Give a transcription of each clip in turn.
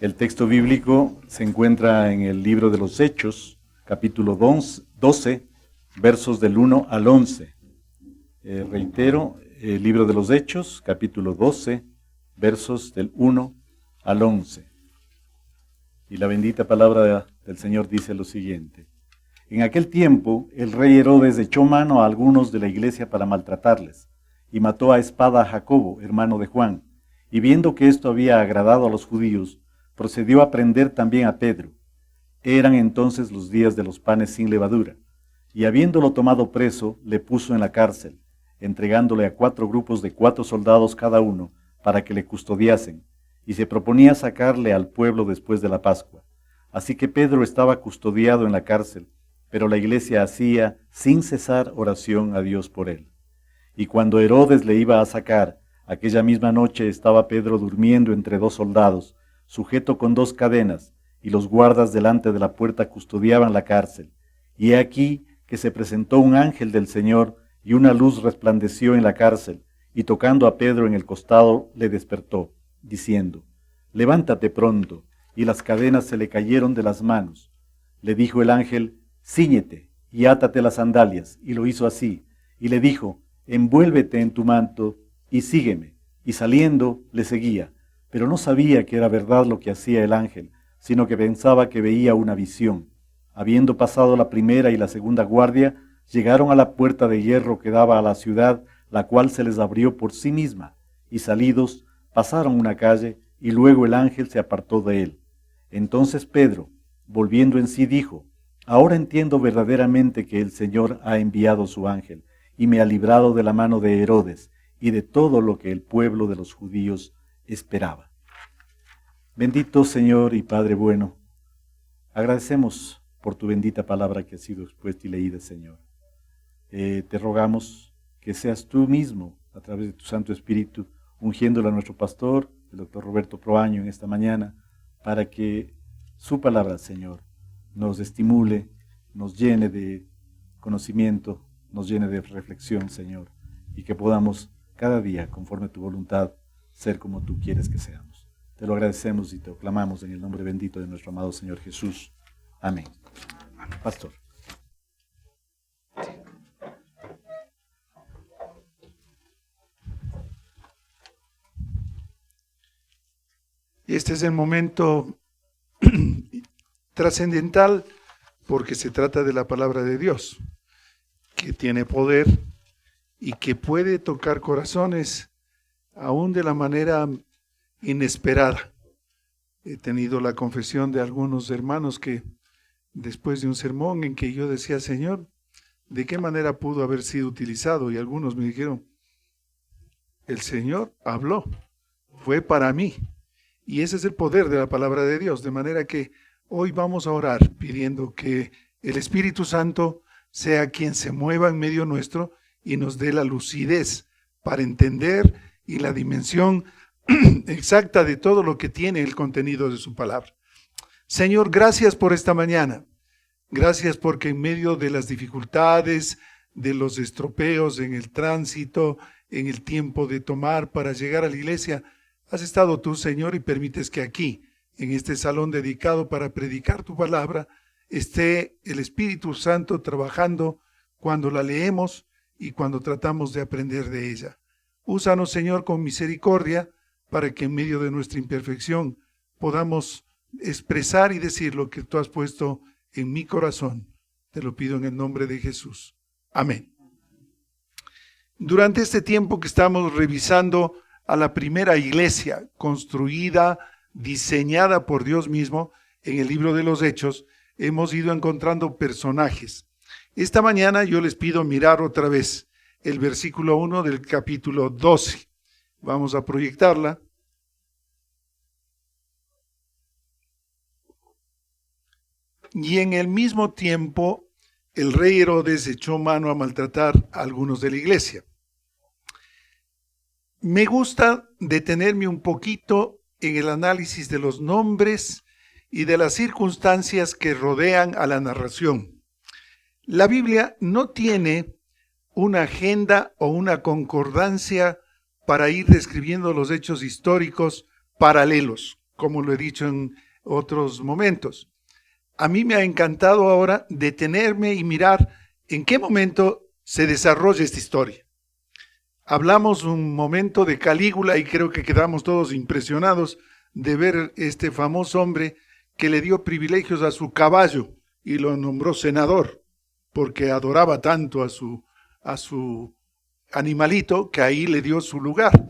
El texto bíblico se encuentra en el libro de los Hechos, capítulo 12, versos del 1 al 11. Reitero, el libro de los Hechos, capítulo 12, versos del 1 al 11. Y la bendita palabra del Señor dice lo siguiente. En aquel tiempo, el rey Herodes echó mano a algunos de la iglesia para maltratarles, y mató a espada a Jacobo, hermano de Juan, y viendo que esto había agradado a los judíos, procedió a prender también a Pedro. Eran entonces los días de los panes sin levadura, y habiéndolo tomado preso, le puso en la cárcel, entregándole a 4 grupos de 4 soldados cada uno, para que le custodiasen, y se proponía sacarle al pueblo después de la Pascua. Así que Pedro estaba custodiado en la cárcel, pero la iglesia hacía sin cesar oración a Dios por él. Y cuando Herodes le iba a sacar, aquella misma noche estaba Pedro durmiendo entre 2 soldados, sujeto con 2 cadenas, y los guardas delante de la puerta custodiaban la cárcel. Y he aquí que se presentó un ángel del Señor, y una luz resplandeció en la cárcel, y tocando a Pedro en el costado, le despertó, diciendo, «Levántate pronto», y las cadenas se le cayeron de las manos. Le dijo el ángel, «Cíñete, y átate las sandalias», y lo hizo así, y le dijo, «Envuélvete en tu manto, y sígueme», y saliendo, le seguía. Pero no sabía que era verdad lo que hacía el ángel, sino que pensaba que veía una visión. Habiendo pasado la primera y la segunda guardia, llegaron a la puerta de hierro que daba a la ciudad, la cual se les abrió por sí misma, y salidos, pasaron una calle, y luego el ángel se apartó de él. Entonces Pedro, volviendo en sí, dijo, «Ahora entiendo verdaderamente que el Señor ha enviado su ángel, y me ha librado de la mano de Herodes, y de todo lo que el pueblo de los judíos esperaba». Bendito Señor y Padre bueno, agradecemos por tu bendita palabra que ha sido expuesta y leída, Señor. Te rogamos que seas tú mismo, a través de tu Santo Espíritu, ungiéndolo a nuestro pastor, el doctor Roberto Proaño, en esta mañana, para que su palabra, Señor, nos estimule, nos llene de conocimiento, nos llene de reflexión, Señor, y que podamos cada día, conforme a tu voluntad, ser como tú quieres que seamos. Te lo agradecemos y te clamamos en el nombre bendito de nuestro amado Señor Jesús. Amén. Pastor. Este es el momento trascendental porque se trata de la palabra de Dios, que tiene poder y que puede tocar corazones aún de la manera inesperada. He tenido la confesión de algunos hermanos que después de un sermón en que yo decía, Señor, ¿de qué manera pudo haber sido utilizado? Y algunos me dijeron, el Señor habló, fue para mí. Y ese es el poder de la palabra de Dios, de manera que Hoy vamos a orar pidiendo que el Espíritu Santo sea quien se mueva en medio nuestro y nos dé la lucidez para entender y la dimensión exacta de todo lo que tiene el contenido de su palabra. Señor, gracias por esta mañana. Gracias porque en medio de las dificultades, de los estropeos en el tránsito, en el tiempo de tomar para llegar a la iglesia, has estado tú, Señor, y permites que aquí, en este salón dedicado para predicar tu palabra, esté el Espíritu Santo trabajando cuando la leemos y cuando tratamos de aprender de ella. Úsanos, Señor, con misericordia para que en medio de nuestra imperfección podamos expresar y decir lo que tú has puesto en mi corazón. Te lo pido en el nombre de Jesús. Amén. Durante este tiempo que estamos revisando a la primera iglesia construida, diseñada por Dios mismo en el libro de los Hechos, hemos ido encontrando personajes. Esta mañana yo les pido mirar otra vez el versículo 1 del capítulo 12. Vamos a proyectarla. Y en el mismo tiempo, el rey Herodes echó mano a maltratar a algunos de la iglesia. Me gusta detenerme un poquito en el análisis de los nombres y de las circunstancias que rodean a la narración. La Biblia no tiene una agenda o una concordancia para ir describiendo los hechos históricos paralelos, como lo he dicho en otros momentos. A mí me ha encantado ahora detenerme y mirar en qué momento se desarrolla esta historia. Hablamos un momento de Calígula y creo que quedamos todos impresionados de ver este famoso hombre que le dio privilegios a su caballo y lo nombró senador, porque adoraba tanto a su animalito que ahí le dio su lugar.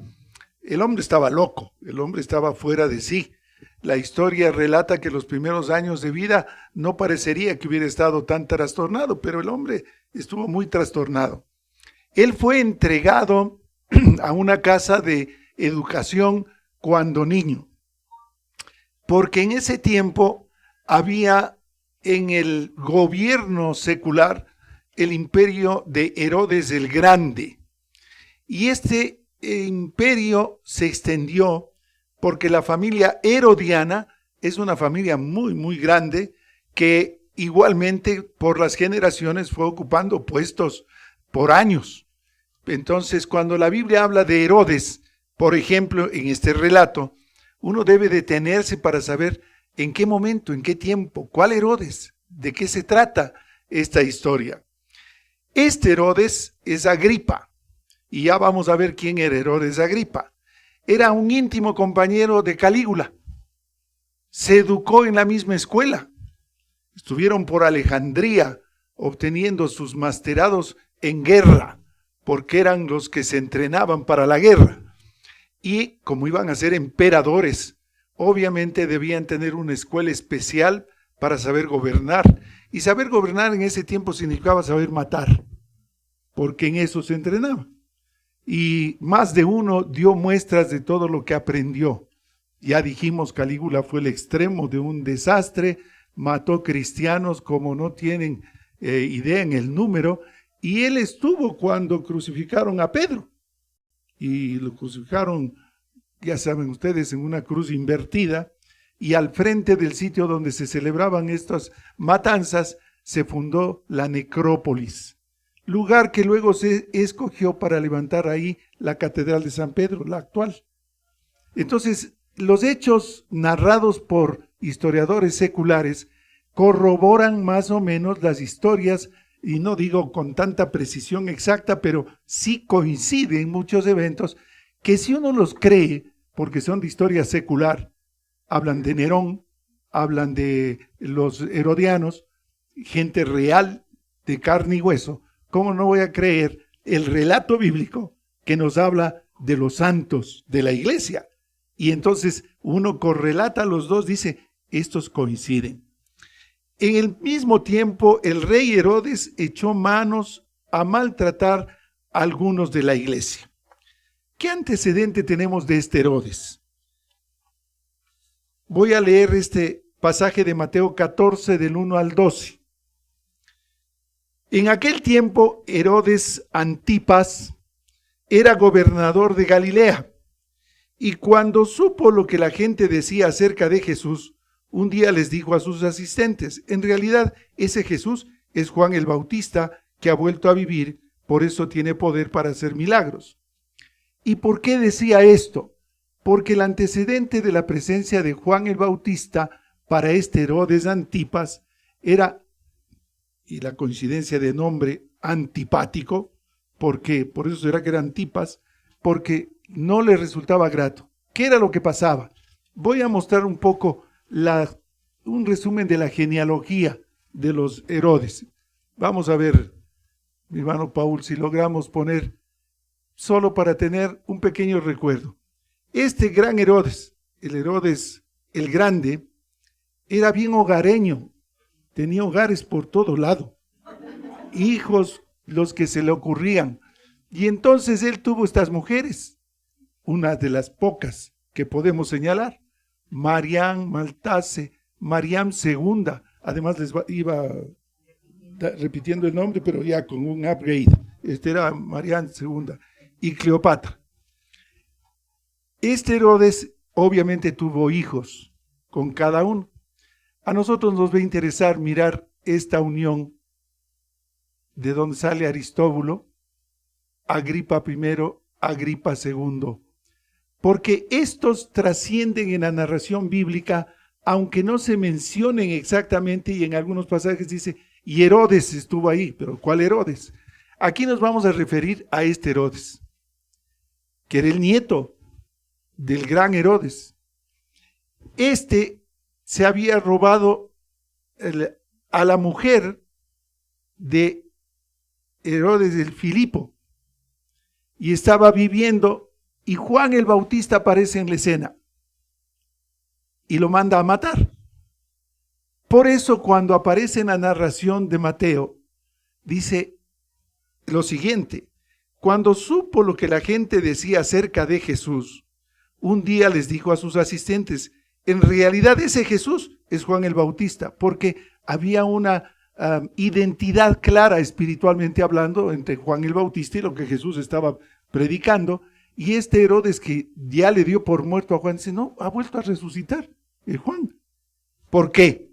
El hombre estaba loco, el hombre estaba fuera de sí. La historia relata que los primeros años de vida no parecería que hubiera estado tan trastornado, pero el hombre estuvo muy trastornado. Él fue entregado a una casa de educación cuando niño, porque en ese tiempo había en el gobierno secular el imperio de Herodes el Grande. Y este imperio se extendió porque la familia herodiana es una familia muy, muy grande que igualmente por las generaciones fue ocupando puestos por años. Entonces, cuando la Biblia habla de Herodes, por ejemplo, en este relato, uno debe detenerse para saber en qué momento, en qué tiempo, cuál Herodes, de qué se trata esta historia. Este Herodes es Agripa, y ya vamos a ver quién era Herodes Agripa. Era un íntimo compañero de Calígula. Se educó en la misma escuela. Estuvieron por Alejandría obteniendo sus masterados en guerra, porque eran los que se entrenaban para la guerra. Y como iban a ser emperadores, obviamente debían tener una escuela especial para saber gobernar. Y saber gobernar en ese tiempo significaba saber matar, porque en eso se entrenaba. Y más de uno dio muestras de todo lo que aprendió. Ya dijimos, Calígula fue el extremo de un desastre, mató cristianos como no tienen idea en el número, y él estuvo cuando crucificaron a Pedro. Y lo crucificaron, ya saben ustedes, en una cruz invertida, y al frente del sitio donde se celebraban estas matanzas se fundó la necrópolis, lugar que luego se escogió para levantar ahí la Catedral de San Pedro, la actual. Entonces, los hechos narrados por historiadores seculares corroboran más o menos las historias, y no digo con tanta precisión exacta, pero sí coinciden muchos eventos que si uno los cree, porque son de historia secular, hablan de Nerón, hablan de los herodianos, gente real de carne y hueso, ¿cómo no voy a creer el relato bíblico que nos habla de los santos de la iglesia? Y entonces uno correlata los dos, dice, estos coinciden. En el mismo tiempo, el rey Herodes echó manos a maltratar a algunos de la iglesia. ¿Qué antecedente tenemos de este Herodes? Voy a leer este pasaje de Mateo 14 del 1 al 12. En aquel tiempo Herodes Antipas era gobernador de Galilea, y cuando supo lo que la gente decía acerca de Jesús, un día les dijo a sus asistentes: en realidad ese Jesús es Juan el Bautista, que ha vuelto a vivir, por eso tiene poder para hacer milagros. ¿Y por qué decía esto? Porque el antecedente de la presencia de Juan el Bautista para este Herodes Antipas era, y la coincidencia de nombre, antipático, porque por eso será que era Antipas, porque no le resultaba grato. ¿Qué era lo que pasaba? Voy a mostrar un poco un resumen de la genealogía de los Herodes. Vamos a ver, mi hermano Paul, si logramos poner, solo para tener un pequeño recuerdo. Este gran Herodes, el Herodes el Grande, era bien hogareño, tenía hogares por todo lado, hijos los que se le ocurrían. Y entonces él tuvo estas mujeres, una de las pocas que podemos señalar: Mariam Maltase, Mariam II, además iba repitiendo el nombre, pero ya con un upgrade. Este era Mariam II, y Cleopatra. Este Herodes obviamente tuvo hijos con cada uno. A nosotros nos va a interesar mirar esta unión de donde sale Aristóbulo, Agripa I, Agripa II, porque estos trascienden en la narración bíblica, aunque no se mencionen exactamente, y en algunos pasajes dice, y Herodes estuvo ahí, pero ¿cuál Herodes? Aquí nos vamos a referir a este Herodes, que era el nieto del gran Herodes. Este se había robado a la mujer de Herodes el Filipo, y estaba viviendo, y Juan el Bautista aparece en la escena y lo manda a matar. Por eso cuando aparece en la narración de Mateo, dice lo siguiente: cuando supo lo que la gente decía acerca de Jesús, un día les dijo a sus asistentes: en realidad ese Jesús es Juan el Bautista, porque había una identidad clara espiritualmente hablando entre Juan el Bautista y lo que Jesús estaba predicando. Y este Herodes, que ya le dio por muerto a Juan, dice: no, ha vuelto a resucitar el Juan. ¿Por qué?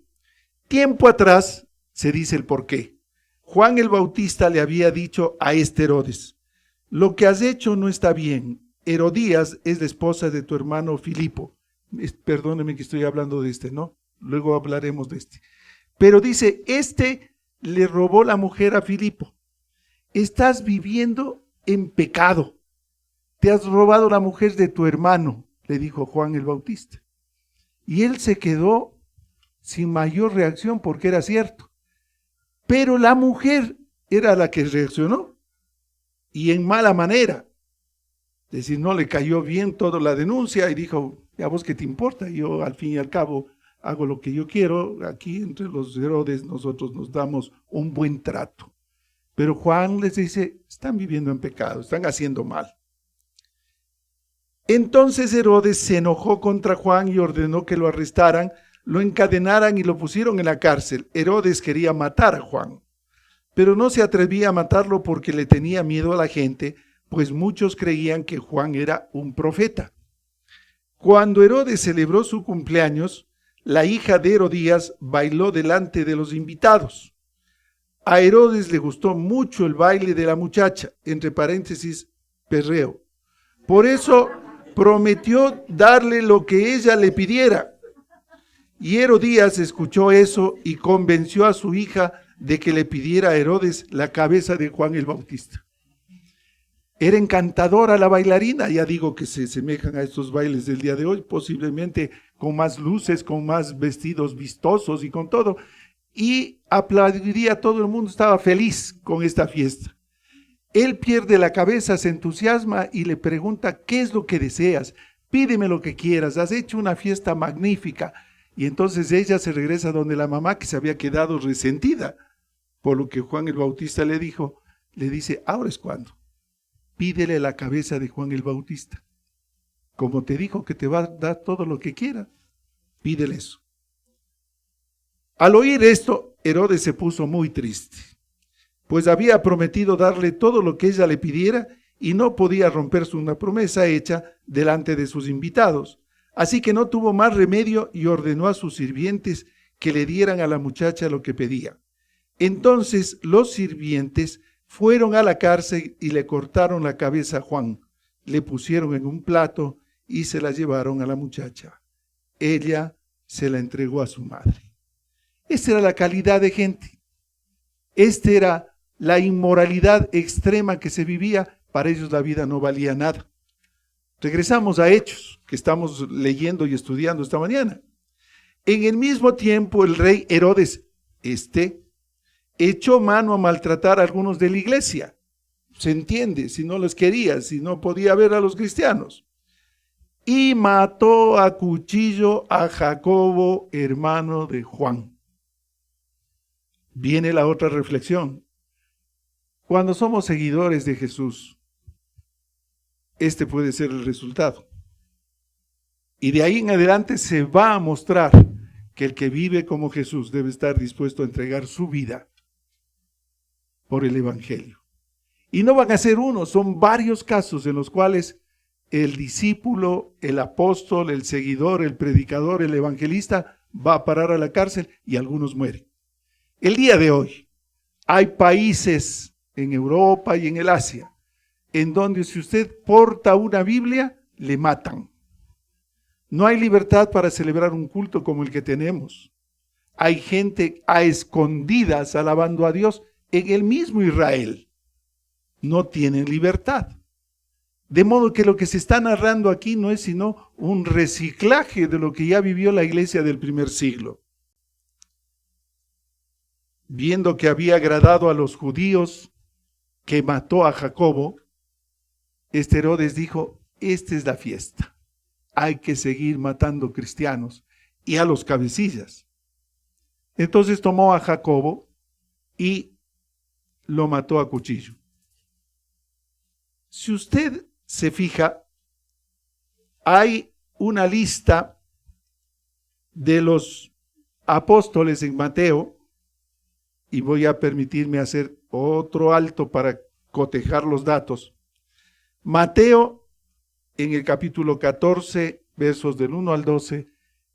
Tiempo atrás se dice el por qué. Juan el Bautista le había dicho a este Herodes: lo que has hecho no está bien. Herodías es la esposa de tu hermano Filipo. Perdóneme que estoy hablando de este, ¿no? Luego hablaremos de este. Pero dice, le robó la mujer a Filipo. Estás viviendo en pecado. Te has robado la mujer de tu hermano, le dijo Juan el Bautista. Y él se quedó sin mayor reacción porque era cierto. Pero la mujer era la que reaccionó, y en mala manera. Es decir, no le cayó bien toda la denuncia y dijo: ¿a vos qué te importa? Yo al fin y al cabo hago lo que yo quiero. Aquí entre los Herodes nosotros nos damos un buen trato. Pero Juan les dice: están viviendo en pecado, están haciendo mal. Entonces Herodes se enojó contra Juan y ordenó que lo arrestaran, lo encadenaran y lo pusieron en la cárcel. Herodes quería matar a Juan, pero no se atrevía a matarlo porque le tenía miedo a la gente, pues muchos creían que Juan era un profeta. Cuando Herodes celebró su cumpleaños, la hija de Herodías bailó delante de los invitados. A Herodes le gustó mucho el baile de la muchacha, entre paréntesis, perreo. Por eso prometió darle lo que ella le pidiera. Y Herodías escuchó eso y convenció a su hija de que le pidiera a Herodes la cabeza de Juan el Bautista. Era encantadora la bailarina, ya digo que se semejan a estos bailes del día de hoy, posiblemente con más luces, con más vestidos vistosos y con todo. Y aplaudiría, todo el mundo estaba feliz con esta fiesta. Él pierde la cabeza, se entusiasma y le pregunta: ¿qué es lo que deseas? Pídeme lo que quieras, has hecho una fiesta magnífica. Y entonces ella se regresa donde la mamá, que se había quedado resentida por lo que Juan el Bautista le dijo. Le dice: ahora es cuando. Pídele la cabeza de Juan el Bautista. Como te dijo que te va a dar todo lo que quiera, pídele eso. Al oír esto, Herodes se puso muy triste, pues había prometido darle todo lo que ella le pidiera y no podía romperse una promesa hecha delante de sus invitados. Así que no tuvo más remedio y ordenó a sus sirvientes que le dieran a la muchacha lo que pedía. Entonces los sirvientes fueron a la cárcel y le cortaron la cabeza a Juan, le pusieron en un plato y se la llevaron a la muchacha. Ella se la entregó a su madre. Esta era la calidad de gente. Esta era la inmoralidad extrema que se vivía. Para ellos la vida no valía nada. Regresamos a Hechos, que estamos leyendo y estudiando esta mañana. En el mismo tiempo, el rey Herodes, echó mano a maltratar a algunos de la iglesia. Se entiende, si no los quería, si no podía ver a los cristianos. Y mató a cuchillo a Jacobo, hermano de Juan. Viene la otra reflexión. Cuando somos seguidores de Jesús, este puede ser el resultado. Y de ahí en adelante se va a mostrar que el que vive como Jesús debe estar dispuesto a entregar su vida por el Evangelio. Y no van a ser uno, son varios casos en los cuales el discípulo, el apóstol, el seguidor, el predicador, el evangelista va a parar a la cárcel y algunos mueren. El día de hoy hay países en Europa y en el Asia en donde si usted porta una Biblia, le matan. No hay libertad para celebrar un culto como el que tenemos. Hay gente a escondidas alabando a Dios en el mismo Israel. No tienen libertad. De modo que lo que se está narrando aquí no es sino un reciclaje de lo que ya vivió la iglesia del primer siglo. Viendo que había agradado a los judíos, que mató a Jacobo, Herodes dijo, esta es la fiesta. Hay que seguir matando cristianos y a los cabecillas. Entonces tomó a Jacobo y lo mató a cuchillo. Si usted se fija, hay una lista de los apóstoles en Mateo, y voy a permitirme hacer otro alto para cotejar los datos. Mateo, en el capítulo 14, versos del 1 al 12,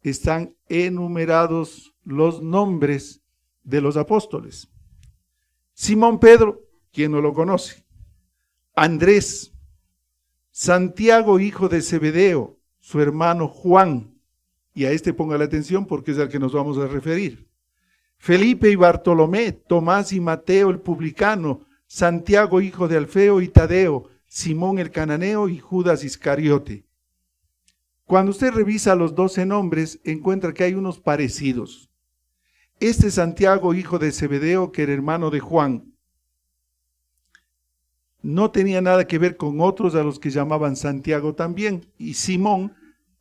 están enumerados los nombres de los apóstoles. Simón Pedro, ¿quién no lo conoce? Andrés, Santiago, hijo de Zebedeo, su hermano Juan, y a este ponga la atención porque es al que nos vamos a referir. Felipe y Bartolomé, Tomás y Mateo el publicano, Santiago, hijo de Alfeo y Tadeo, Simón el cananeo y Judas Iscariote. Cuando usted revisa los 12 nombres, encuentra que hay unos parecidos. Este Santiago, hijo de Zebedeo, que era hermano de Juan, no tenía nada que ver con otros a los que llamaban Santiago también, y Simón,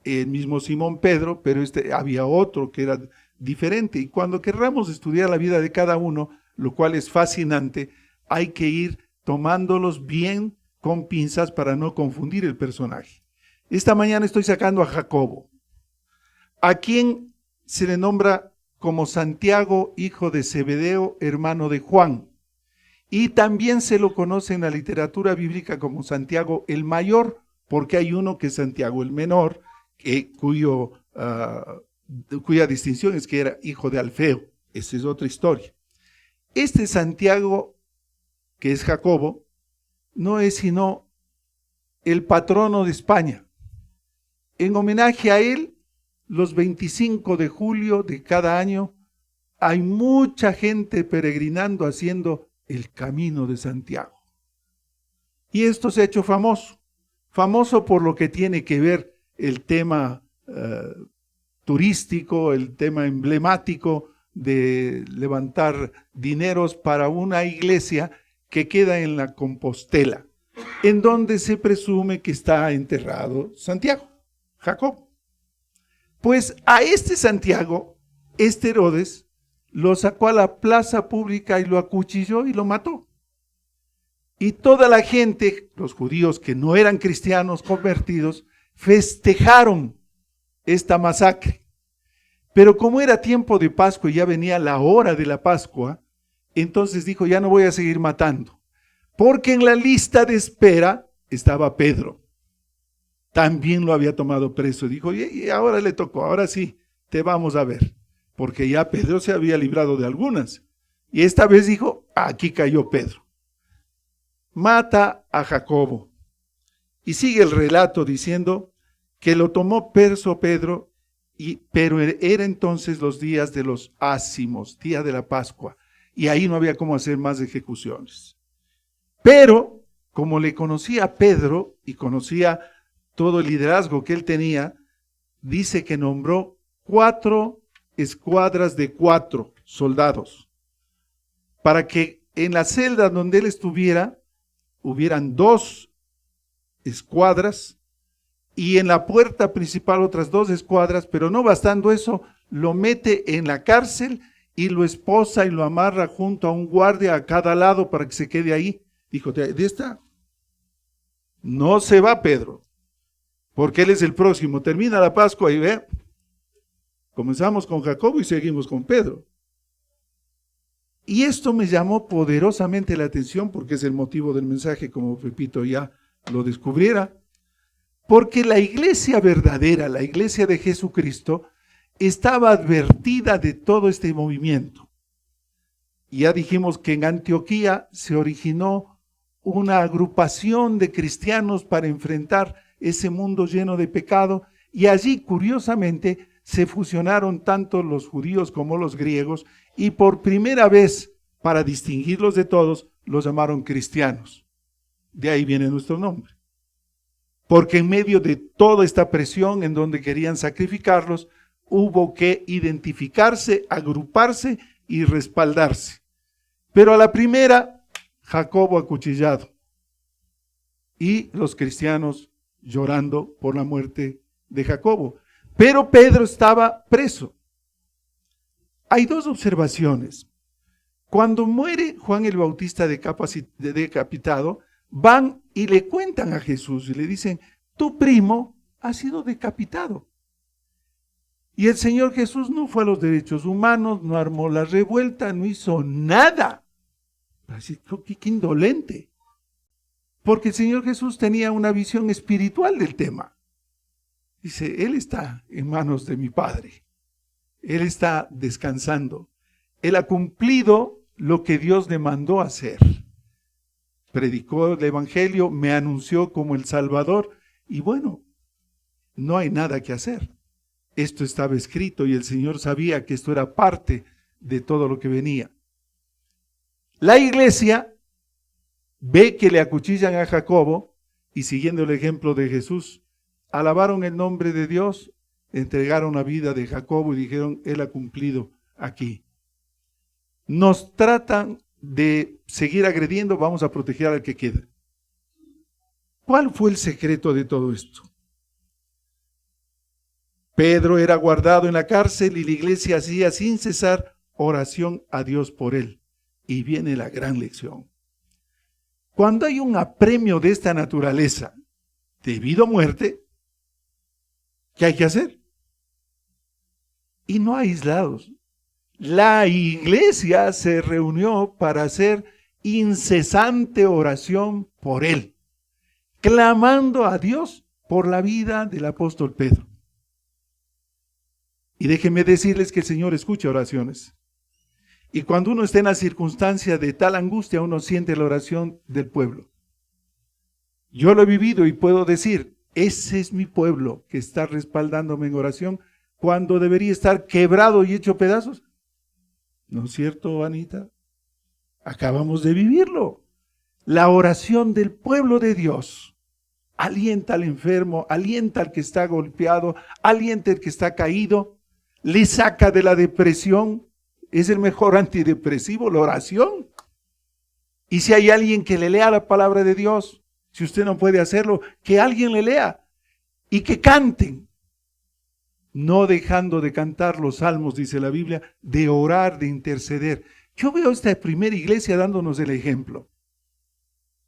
el mismo Simón Pedro, pero había otro que era diferente. Y cuando querramos estudiar la vida de cada uno, lo cual es fascinante, hay que ir tomándolos bien con pinzas para no confundir el personaje. Esta mañana estoy sacando a Jacobo, a quien se le nombra como Santiago, hijo de Zebedeo, hermano de Juan. Y también se lo conoce en la literatura bíblica como Santiago el mayor, porque hay uno que es Santiago el menor, cuya distinción es que era hijo de Alfeo. Esa es otra historia. Este Santiago, que es Jacobo, no es sino el patrono de España. En homenaje a él, los 25 de julio de cada año, hay mucha gente peregrinando haciendo el Camino de Santiago. Y esto se ha hecho famoso por lo que tiene que ver el tema turístico, el tema emblemático de levantar dineros para una iglesia que queda en la Compostela, en donde se presume que está enterrado Santiago, Jacob. Pues a este Santiago, Herodes lo sacó a la plaza pública y lo acuchilló y lo mató. Y toda la gente, los judíos que no eran cristianos convertidos, festejaron esta masacre. Pero como era tiempo de Pascua y ya venía la hora de la Pascua, entonces dijo, ya no voy a seguir matando. Porque en la lista de espera estaba Pedro. También lo había tomado preso. Dijo, y ahora le tocó, ahora sí, te vamos a ver. Porque ya Pedro se había librado de algunas. Y esta vez dijo, aquí cayó Pedro. Mata a Jacobo. Y sigue el relato diciendo que lo tomó preso Pedro, pero era entonces los días de los ácimos, día de la Pascua. Y ahí no había cómo hacer más ejecuciones. Pero, como le conocía a Pedro y conocía todo el liderazgo que él tenía, dice que nombró 4 escuadras de 4 soldados, para que en la celda donde él estuviera, hubieran 2 escuadras, y en la puerta principal otras 2 escuadras, pero no bastando eso, lo mete en la cárcel y lo esposa y lo amarra junto a un guardia a cada lado para que se quede ahí. Dijo, de esta no se va Pedro, porque él es el próximo. Termina la Pascua y ve, comenzamos con Jacobo y seguimos con Pedro. Y esto me llamó poderosamente la atención porque es el motivo del mensaje, como Pepito ya lo descubriera. Porque la iglesia verdadera, la iglesia de Jesucristo, estaba advertida de todo este movimiento. Y ya dijimos que en Antioquía se originó una agrupación de cristianos para enfrentar ese mundo lleno de pecado, y allí, curiosamente, se fusionaron tanto los judíos como los griegos, y por primera vez, para distinguirlos de todos, los llamaron cristianos. De ahí viene nuestro nombre. Porque en medio de toda esta presión en donde querían sacrificarlos, hubo que identificarse, agruparse y respaldarse. Pero a la primera, Jacobo acuchillado. Y los cristianos llorando por la muerte de Jacobo. Pero Pedro estaba preso. Hay 2 observaciones. Cuando muere Juan el Bautista decapitado, van y le cuentan a Jesús y le dicen, tu primo ha sido decapitado. Y el Señor Jesús no fue a los derechos humanos, no armó la revuelta, no hizo nada. Así, qué indolente. Porque el Señor Jesús tenía una visión espiritual del tema. Dice, Él está en manos de mi Padre. Él está descansando. Él ha cumplido lo que Dios le mandó hacer. Predicó el Evangelio, me anunció como el Salvador. Y bueno, no hay nada que hacer. Esto estaba escrito y el Señor sabía que esto era parte de todo lo que venía. La iglesia ve que le acuchillan a Jacobo y siguiendo el ejemplo de Jesús, alabaron el nombre de Dios, entregaron la vida de Jacobo y dijeron, Él ha cumplido aquí. Nos tratan de seguir agrediendo, vamos a proteger al que queda. ¿Cuál fue el secreto de todo esto? Pedro era guardado en la cárcel y la iglesia hacía sin cesar oración a Dios por él. Y viene la gran lección. Cuando hay un apremio de esta naturaleza, debido a muerte, ¿qué hay que hacer? Y no aislados. La iglesia se reunió para hacer incesante oración por él, clamando a Dios por la vida del apóstol Pedro. Y déjenme decirles que el Señor escucha oraciones. Y cuando uno está en la circunstancia de tal angustia, uno siente la oración del pueblo. Yo lo he vivido y puedo decir, ese es mi pueblo que está respaldándome en oración cuando debería estar quebrado y hecho pedazos. ¿No es cierto, Anita? Acabamos de vivirlo. La oración del pueblo de Dios alienta al enfermo, alienta al que está golpeado, alienta al que está caído, le saca de la depresión. Es el mejor antidepresivo, la oración. Y si hay alguien que le lea la palabra de Dios, si usted no puede hacerlo, que alguien le lea y que canten. No dejando de cantar los salmos, dice la Biblia, de orar, de interceder. Yo veo esta primera iglesia dándonos el ejemplo.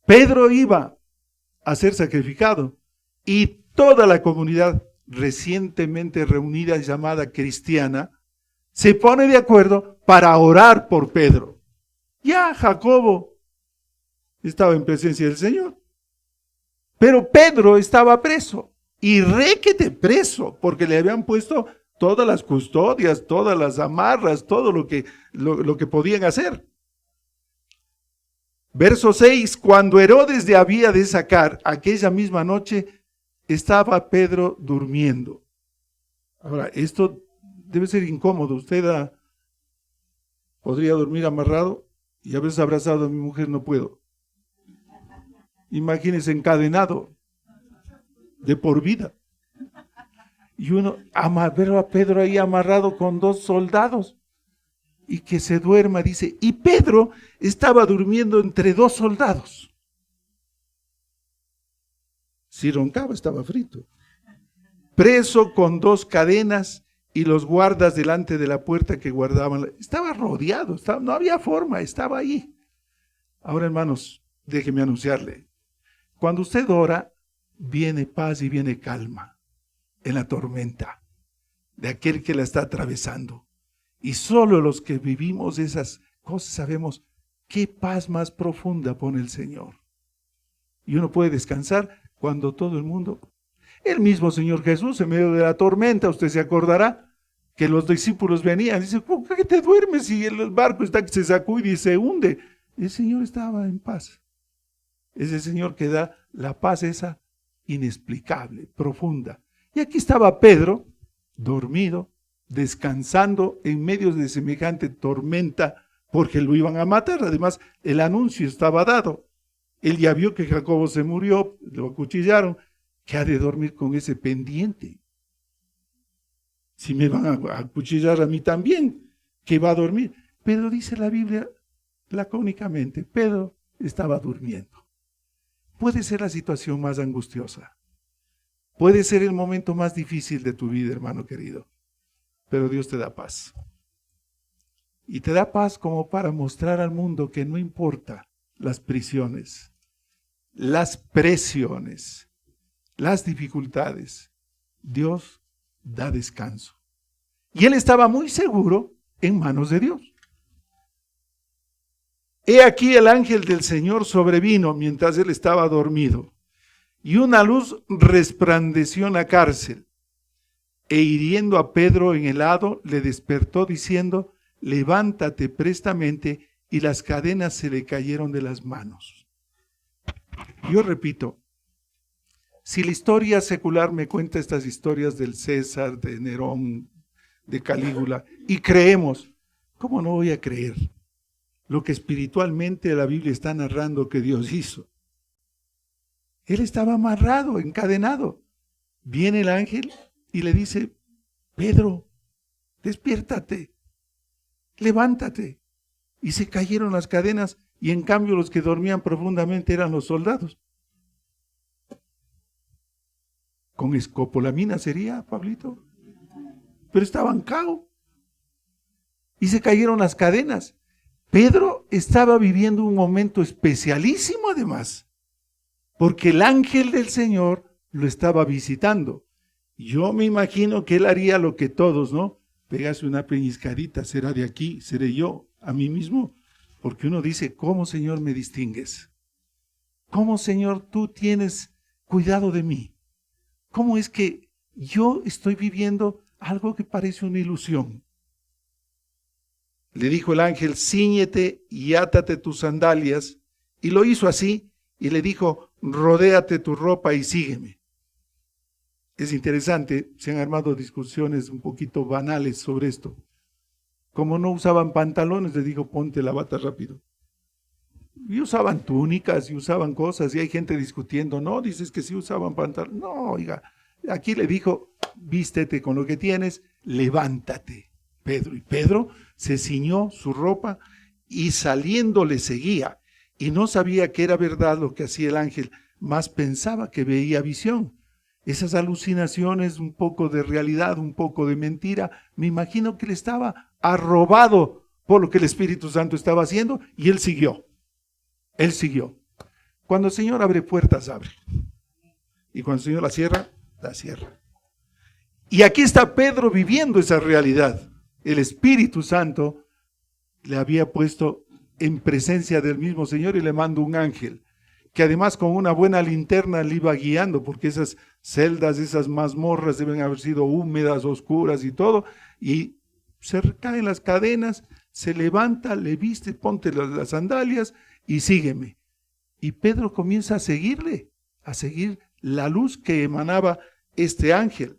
Pedro iba a ser sacrificado y toda la comunidad recientemente reunida, llamada cristiana, se pone de acuerdo para orar por Pedro. Ya Jacobo estaba en presencia del Señor, pero Pedro estaba preso, y requete preso, porque le habían puesto todas las custodias, todas las amarras, todo lo que podían hacer. Verso 6, cuando Herodes le había de sacar, aquella misma noche estaba Pedro durmiendo. Ahora, esto debe ser incómodo. Usted podría dormir amarrado, y a veces abrazado a mi mujer no puedo. Imagínese encadenado de por vida. Y uno ver a Pedro ahí amarrado con 2 soldados y que se duerma, dice, y Pedro estaba durmiendo entre 2 soldados. Si roncaba estaba frito. Preso con 2 cadenas y los guardas delante de la puerta que guardaban. Estaba rodeado, no había forma, estaba ahí. Ahora, hermanos, déjeme anunciarle. Cuando usted ora, viene paz y viene calma en la tormenta de aquel que la está atravesando. Y solo los que vivimos esas cosas sabemos qué paz más profunda pone el Señor. Y uno puede descansar cuando todo el mundo... El mismo Señor Jesús, en medio de la tormenta, usted se acordará que los discípulos venían. Dice, ¿por qué te duermes si el barco está que se sacude y se hunde? El Señor estaba en paz. Es el Señor que da la paz esa inexplicable, profunda. Y aquí estaba Pedro, dormido, descansando en medio de semejante tormenta, porque lo iban a matar. Además, el anuncio estaba dado. Él ya vio que Jacobo se murió, lo acuchillaron, que ha de dormir con ese pendiente. Si me van a acuchillar a mí también, que va a dormir. Pero dice la Biblia lacónicamente, Pedro estaba durmiendo. Puede ser la situación más angustiosa. Puede ser el momento más difícil de tu vida, hermano querido. Pero Dios te da paz. Y te da paz como para mostrar al mundo que no importa las prisiones, las presiones, las dificultades, Dios da descanso. Y él estaba muy seguro en manos de Dios. He aquí el ángel del Señor sobrevino mientras él estaba dormido, y una luz resplandeció en la cárcel, e hiriendo a Pedro en el lado, le despertó diciendo, levántate prestamente, y las cadenas se le cayeron de las manos. Yo repito, si la historia secular me cuenta estas historias del César, de Nerón, de Calígula, y creemos, ¿cómo no voy a creer lo que espiritualmente la Biblia está narrando que Dios hizo? Él estaba amarrado, encadenado. Viene el ángel y le dice, Pedro, despiértate, levántate. Y se cayeron las cadenas, y en cambio los que dormían profundamente eran los soldados. Con escopolamina sería, Pablito. Pero estaban cao. Y se cayeron las cadenas. Pedro estaba viviendo un momento especialísimo además, porque el ángel del Señor lo estaba visitando. Yo me imagino que él haría lo que todos, ¿no? Pégase una peñiscadita, será de aquí, seré yo, a mí mismo. Porque uno dice, ¿cómo, Señor, me distingues? ¿Cómo, Señor, tú tienes cuidado de mí? ¿Cómo es que yo estoy viviendo algo que parece una ilusión? Le dijo el ángel, cíñete y átate tus sandalias. Y lo hizo así, y le dijo, rodéate tu ropa y sígueme. Es interesante, se han armado discusiones un poquito banales sobre esto. Como no usaban pantalones, le dijo, ponte la bata rápido. Y usaban túnicas y usaban cosas, y hay gente discutiendo, no, dices que sí usaban pantalones. No, oiga, aquí le dijo, vístete con lo que tienes, levántate, Pedro. Y Pedro se ciñó su ropa y saliendo le seguía. Y no sabía que era verdad lo que hacía el ángel, más pensaba que veía visión. Esas alucinaciones, un poco de realidad, un poco de mentira, me imagino que le estaba arrobado por lo que el Espíritu Santo estaba haciendo, y él siguió. Él siguió. Cuando el Señor abre puertas, abre. Y cuando el Señor la cierra, la cierra. Y aquí está Pedro viviendo esa realidad. el Espíritu Santo le había puesto en presencia del mismo Señor y le mandó un ángel, que además con una buena linterna le iba guiando, porque esas celdas, esas mazmorras deben haber sido húmedas, oscuras y todo, y se caen las cadenas, se levanta, le viste, ponte las sandalias y sígueme. Y Pedro comienza a seguirle, a seguir la luz que emanaba este ángel.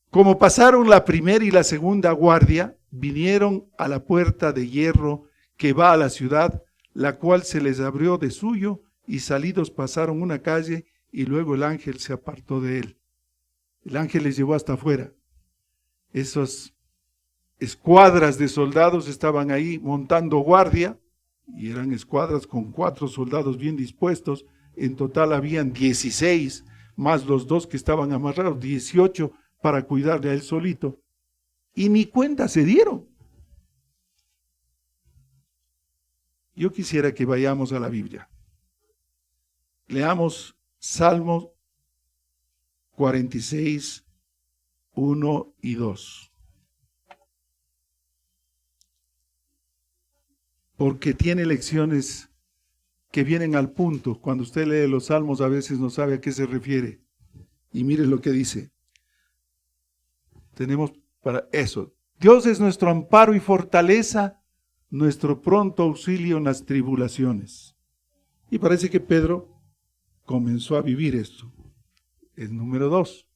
Como pasaron la primera y la segunda guardia, vinieron a la puerta de hierro que va a la ciudad, la cual se les abrió de suyo, y salidos pasaron una calle, y luego el ángel se apartó de él. El ángel les llevó hasta afuera. Esas escuadras de soldados estaban ahí montando guardia, y eran escuadras con 4 soldados bien dispuestos. En total habían 16, más los 2 que estaban amarrados, 18 para cuidarle a él solito. Y ni cuenta se dieron. Yo quisiera que vayamos a la Biblia. Leamos Salmos 46, 1 y 2. Porque tiene lecciones que vienen al punto. Cuando usted lee los Salmos a veces no sabe a qué se refiere. Y mire lo que dice. Tenemos para eso. Dios es nuestro amparo y fortaleza, nuestro pronto auxilio en las tribulaciones. Y parece que Pedro comenzó a vivir esto. El número 2.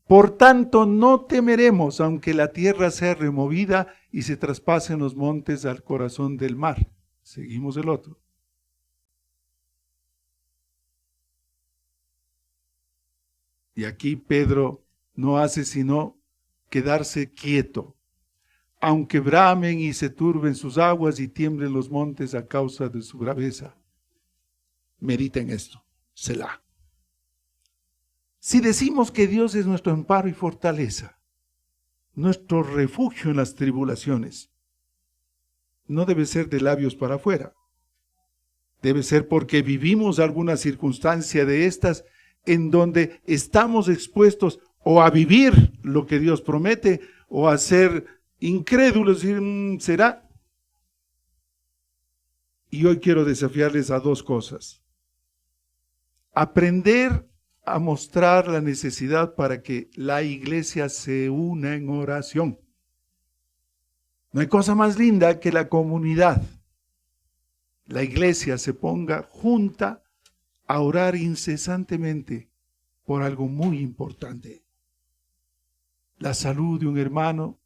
Por tanto, no temeremos, aunque la tierra sea removida y se traspasen los montes al corazón del mar. Seguimos el otro. Y aquí Pedro no hace sino quedarse quieto. Aunque bramen y se turben sus aguas y tiemblen los montes a causa de su braveza. Mediten esto. Selah. Si decimos que Dios es nuestro amparo y fortaleza, nuestro refugio en las tribulaciones, no debe ser de labios para afuera. Debe ser porque vivimos alguna circunstancia de estas en donde estamos expuestos o a vivir lo que Dios promete o a ser incrédulos, decir, ¿será? Y hoy quiero desafiarles a 2 cosas. Aprender a mostrar la necesidad para que la iglesia se una en oración. No hay cosa más linda que la comunidad. La iglesia se ponga junta a orar incesantemente por algo muy importante. La salud de un hermano,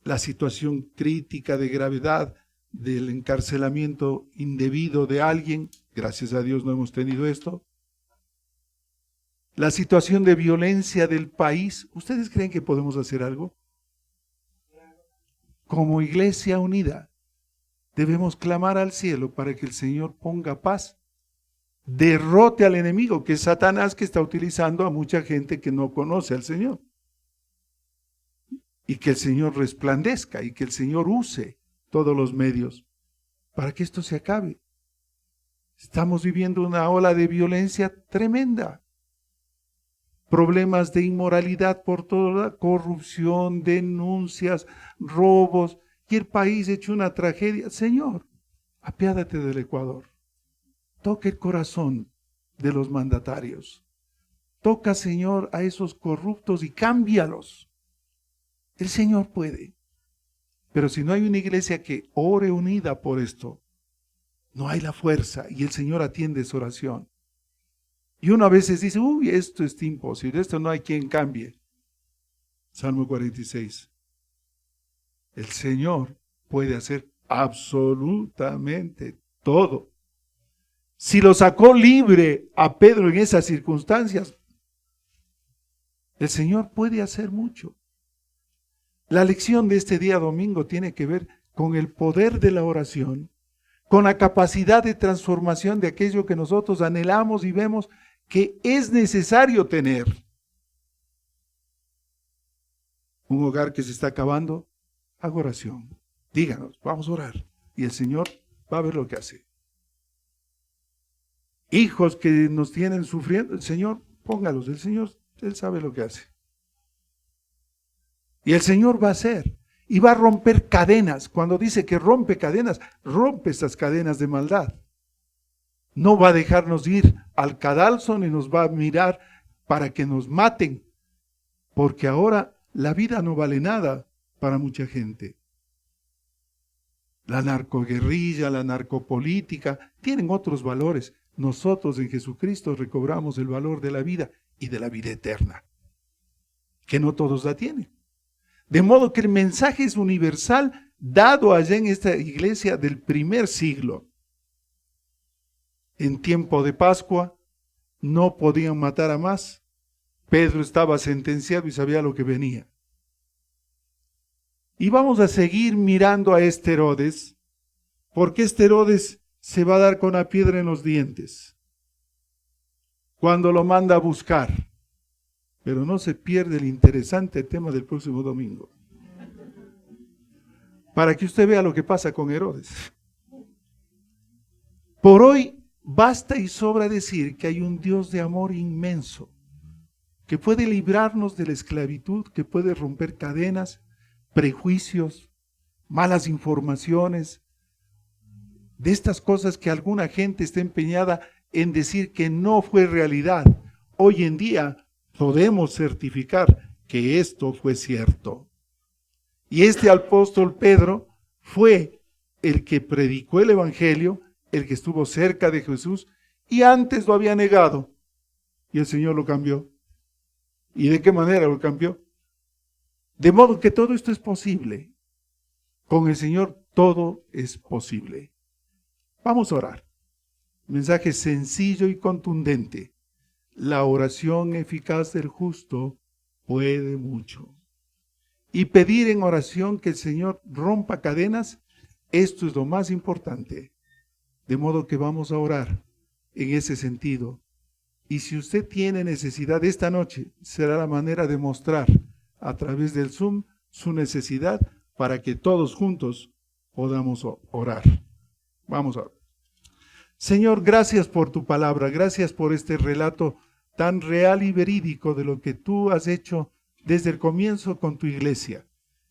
la situación crítica de gravedad del encarcelamiento indebido de alguien, gracias a Dios no hemos tenido esto, la situación de violencia del país. ¿Ustedes creen que podemos hacer algo? Como iglesia unida, debemos clamar al cielo para que el Señor ponga paz, derrote al enemigo, que es Satanás, que está utilizando a mucha gente que no conoce al Señor. Y que el Señor resplandezca y que el Señor use todos los medios para que esto se acabe. Estamos viviendo una ola de violencia tremenda. Problemas de inmoralidad por toda corrupción, denuncias, robos, y el país hecho una tragedia. Señor, apiádate del Ecuador. Toca el corazón de los mandatarios. Toca, Señor, a esos corruptos y cámbialos. El Señor puede. Pero si no hay una iglesia que ore unida por esto, no hay la fuerza y el Señor atiende esa oración. Y uno a veces dice, uy, esto es imposible, esto no hay quien cambie. Salmo 46. El Señor puede hacer absolutamente todo. Si lo sacó libre a Pedro en esas circunstancias, el Señor puede hacer mucho. La lección de este día domingo tiene que ver con el poder de la oración, con la capacidad de transformación de aquello que nosotros anhelamos y vemos que es necesario tener. Un hogar que se está acabando, haga oración. Díganos, vamos a orar. Y el Señor va a ver lo que hace. Hijos que nos tienen sufriendo, el Señor, póngalos. El Señor, Él sabe lo que hace. Y el Señor va a hacer. Y va a romper cadenas. Cuando dice que rompe cadenas, rompe esas cadenas de maldad. No va a dejarnos ir al cadalso ni nos va a mirar para que nos maten. Porque ahora la vida no vale nada para mucha gente. La narcoguerrilla, la narcopolítica, tienen otros valores. Nosotros en Jesucristo recobramos el valor de la vida y de la vida eterna, que no todos la tienen. De modo que el mensaje es universal, dado allá en esta iglesia del primer siglo. En tiempo de Pascua no podían matar a más. Pedro estaba sentenciado y sabía lo que venía. Y vamos a seguir mirando a este Herodes, porque este Herodes se va a dar con la piedra en los dientes cuando lo manda a buscar. Pero no se pierde el interesante tema del próximo domingo, para que usted vea lo que pasa con Herodes. Por hoy basta y sobra decir que hay un Dios de amor inmenso, que puede librarnos de la esclavitud, que puede romper cadenas, prejuicios, malas informaciones, de estas cosas que alguna gente está empeñada en decir que no fue realidad. Hoy en día podemos certificar que esto fue cierto. Y este apóstol Pedro fue el que predicó el Evangelio, el que estuvo cerca de Jesús, y antes lo había negado. Y el Señor lo cambió. ¿Y de qué manera lo cambió? De modo que todo esto es posible. Con el Señor todo es posible. Vamos a orar. Mensaje sencillo y contundente. La oración eficaz del justo puede mucho. Y pedir en oración que el Señor rompa cadenas, esto es lo más importante. De modo que vamos a orar en ese sentido. Y si usted tiene necesidad esta noche, será la manera de mostrar a través del Zoom su necesidad para que todos juntos podamos orar. Vamos a orar. Señor, gracias por tu palabra, gracias por este relato tan real y verídico de lo que tú has hecho desde el comienzo con tu iglesia.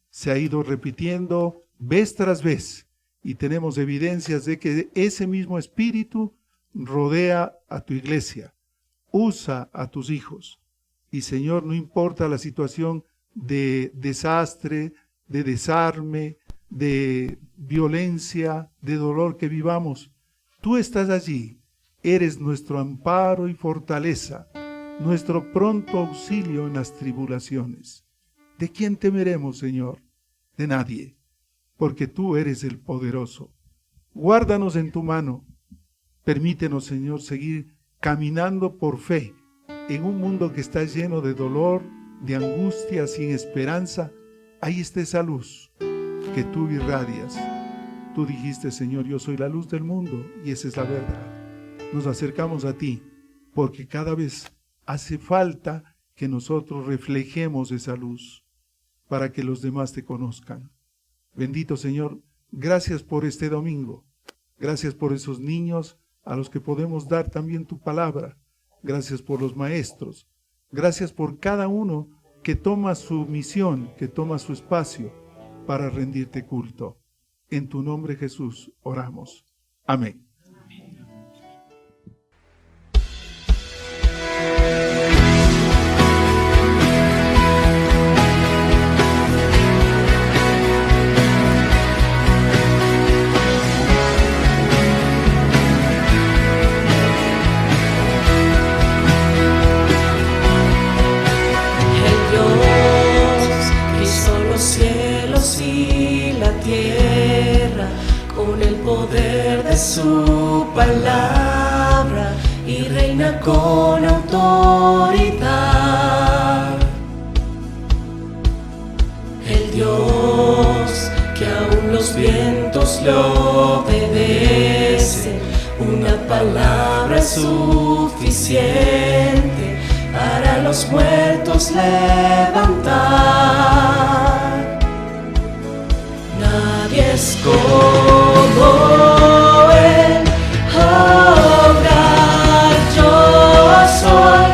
Se ha ido repitiendo vez tras vez y tenemos evidencias de que ese mismo espíritu rodea a tu iglesia, usa a tus hijos. Y Señor, no importa la situación de desastre, de desarme, de violencia, de dolor que vivamos, tú estás allí, eres nuestro amparo y fortaleza, nuestro pronto auxilio en las tribulaciones. ¿De quién temeremos, Señor? De nadie, porque tú eres el poderoso. Guárdanos en tu mano. Permítenos, Señor, seguir caminando por fe en un mundo que está lleno de dolor, de angustia, sin esperanza. Ahí está esa luz que tú irradias. Tú dijiste, Señor, yo soy la luz del mundo, y esa es la verdad. Nos acercamos a ti, porque cada vez hace falta que nosotros reflejemos esa luz, para que los demás te conozcan. Bendito Señor, gracias por este domingo. Gracias por esos niños a los que podemos dar también tu palabra. Gracias por los maestros. Gracias por cada uno que toma su misión, que toma su espacio para rendirte culto. En tu nombre, Jesús, oramos. Amén. Poder de su palabra y reina con autoridad. El Dios que aún los vientos le obedecen, una palabra es suficiente para los muertos levantar. Nadie es como Él, oh gran yo soy.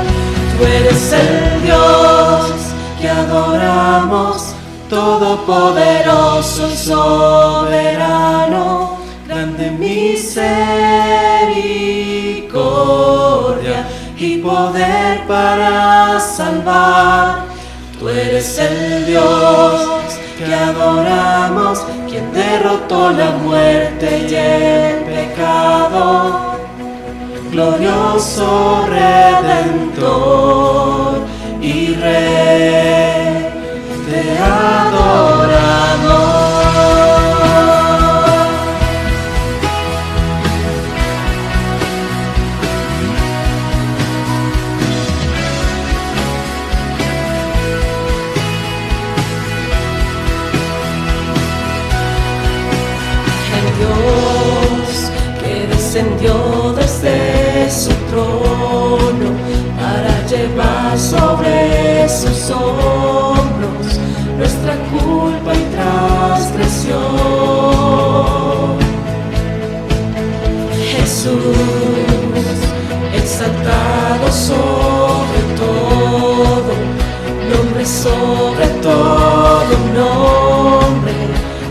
Tú eres el Dios que adoramos, todopoderoso y soberano, grande misericordia y poder para salvar. Tú eres el Dios que adoramos, quien derrotó la muerte y el pecado. Glorioso Redentor y Rey, te adoramos. El Dios que descendió desde su trono para llevar sobre sus hombros nuestra culpa y transgresión. Jesús, exaltado sobre todo, nombre sobre todo nombre,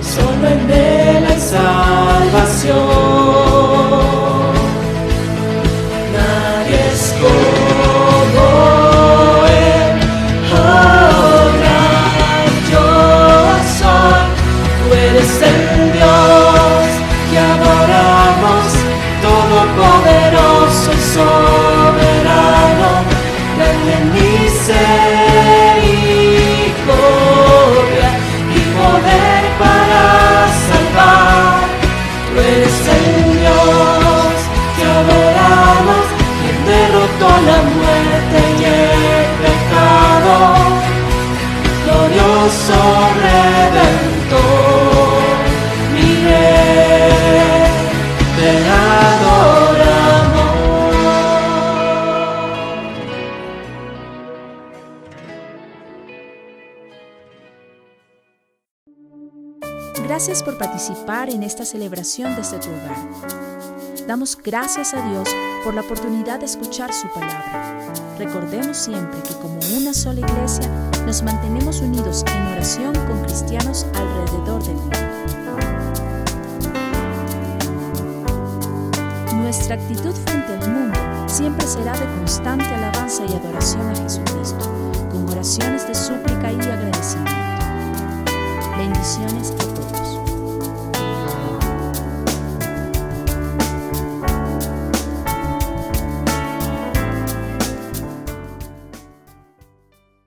solo en Él hay salvación. Nadie es como Él, oh gran yo soy. Tú eres el Dios que adoramos, todopoderoso y soberano, grande en misericordia y poder para salvar. Tú eres el Dios que adoramos, quien derrotó la muerte y el pecado. Glorioso Redentor, mi Rey, te adoramos. Gracias por participar en esta celebración desde tu hogar. Damos gracias a Dios por la oportunidad de escuchar su palabra. Recordemos siempre que como una sola iglesia nos mantenemos unidos en oración con cristianos alrededor del mundo. Nuestra actitud frente al mundo siempre será de constante alabanza y adoración a Jesucristo, con oraciones de súplica y agradecimiento. Bendiciones a todos.